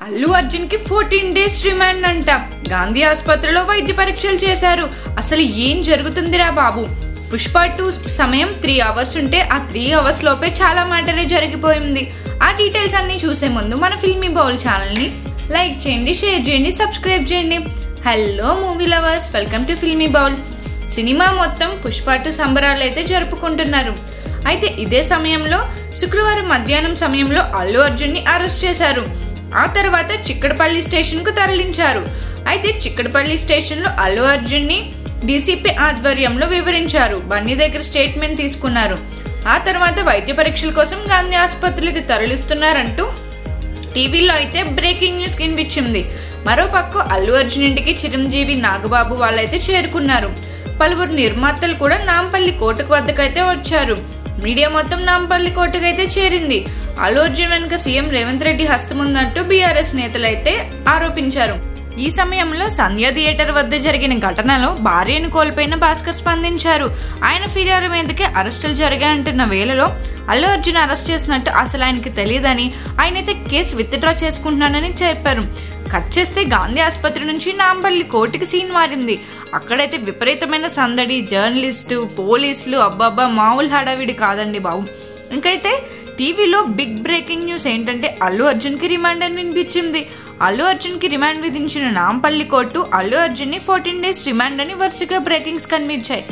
అల్లు అర్జున్ కి 14 days remand అంట. గాంధీ ఆసుపత్రిలో వైద్య పరీక్షలు చేశారు. అసలు ఏం జరుగుతుందిరా బాబు? పుష్ప 2 సమయం 3 hours ఉంటే ఆ 3 hours లోపే చాలా మ్యాటరే జరిగిపోయింది. ఆ డీటెయిల్స్ అన్ని చూసే ముందు మన ఫిల్మీ బౌల్ ఛానల్ ని లైక్ చేయండి, షేర్ చేయండి, సబ్స్క్రైబ్ చేయండి. Hello movie lovers, welcome to filmy bowl. Cinema మొత్తం పుష్ప 2 సంబరాలు అయితే జరుపుకుంటున్నారు. అయితే ఇదే సమయంలో శుక్రవారం మధ్యాహ్నం సమయంలో అల్లు అర్జున్ ని అరెస్ట్ చేశారు. ఆ తర్వాత చిక్కడపల్లి స్టేషన్ కు తరలించారు. అయితే చిక్కడపల్లి స్టేషన్ లో అల్లు అర్జున్ ని డీసీపీ ఆధ్వర్యంలో వివరించారు. బన్నీ దగ్గర స్టేట్మెంట్ తీసుకున్నారు. ఆ తర్వాత వైద్య పరీక్షల కోసం గాంధీ ఆసుపత్రికి తరలిస్తున్నారంటూ టీవీలో అయితే బ్రేకింగ్ న్యూస్ వినిపించింది. మరోపక్క అల్లు అర్జున్ ఇంటికి చిరంజీవి, నాగబాబు వాళ్ళైతే చేరుకున్నారు. పలువురు నిర్మాతలు కూడా నాంపల్లి కోటకు వద్దకైతే వచ్చారు. మీడియా మొత్తం నాంపల్లి కోటకైతే చేరింది. అల్లు అర్జున్ వెనుక సీఎం రేవంత్ రెడ్డి హస్తముందంటూ బీఆర్ఎస్ నేతలైతే ఆరోపించారు. ఈ సమయంలో సంధ్య థియేటర్ వద్ద జరిగిన ఘటనలో భార్యను కోల్పోయిన భాస్కర్ స్పందించారు. ఆయన ఫిర్యాదు మీదకే అరెస్టులు జరిగాయంటున్న వేళలో అల్లు అర్జున్ అరెస్ట్ చేసినట్టు అసలు ఆయనకి తెలియదని, ఆయనైతే కేసు విత్డ్రా చేసుకుంటున్నానని చెప్పారు. కట్ చేస్తే గాంధీ ఆసుపత్రి నుంచి నాంపల్లి కోర్టుకి సీన్ మారింది. అక్కడైతే విపరీతమైన సందడి, జర్నలిస్టు, పోలీసులు, అబ్బాబ్బా మామూలు హడావిడి కాదండి బాబు. ఇంకైతే టీవీలో బిగ్ బ్రేకింగ్ న్యూస్ ఏంటంటే అల్లు అర్జున్ కి రిమాండ్ అని వినిపించింది. అల్లు అర్జున్ కి రిమాండ్ విధించిన నాంపల్లి కోర్టు అల్లు అర్జున్ ని 14 days రిమాండ్ అని వరుసగా బ్రేకింగ్స్ కనిపించాయి.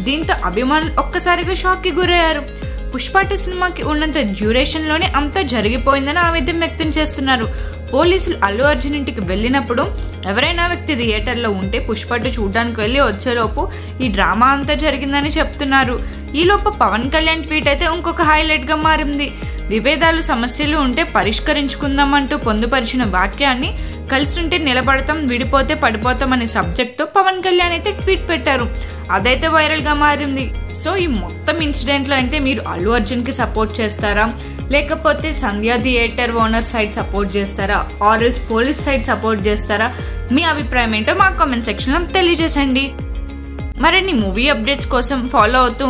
దీంతో అభిమానులు ఒక్కసారిగా షాక్ కి గురయ్యారు. పుష్ప 2 సినిమాకి ఉన్నంత డ్యూరేషన్ లోనే అంతా జరిగిపోయిందని ఆవేదన వ్యక్తం చేస్తున్నారు. పోలీసులు అల్లు అర్జున్ ఇంటికి వెళ్ళినప్పుడు ఎవరైనా వ్యక్తి థియేటర్ లో ఉంటే పుష్ప 2 చూడడానికి వెళ్లి వచ్చేలోపు ఈ డ్రామా అంతా జరిగిందని చెప్తున్నారు. ఈలోపు పవన్ కళ్యాణ్ ట్వీట్ అయితే ఇంకొక హైలైట్ గా మారింది. విభేదాలు, సమస్యలు ఉంటే పరిష్కరించుకుందామంటూ పొందుపరిచిన వాక్యాన్ని కలిసుంటే నిలబడతాం, విడిపోతే పడిపోతాం అనే సబ్జెక్ట్ తో పవన్ కళ్యాణ్ అయితే ట్వీట్ పెట్టారు. అదైతే వైరల్ గా మారింది. సో ఈ మొత్తం ఇన్సిడెంట్ లో అయితే మీరు అల్లు అర్జున్ కి సపోర్ట్ చేస్తారా, లేకపోతే సంధ్య థియేటర్ ఓనర్ సైడ్ సపోర్ట్ చేస్తారా, ఆర్ఎల్స్ పోలీస్ సైడ్ సపోర్ట్ చేస్తారా? మీ అభిప్రాయం ఏంటో మా కామెంట్ సెక్షన్ లో తెలియజేసండి. మరిన్ని మూవీ అప్డేట్స్ కోసం ఫాలో అవుతూ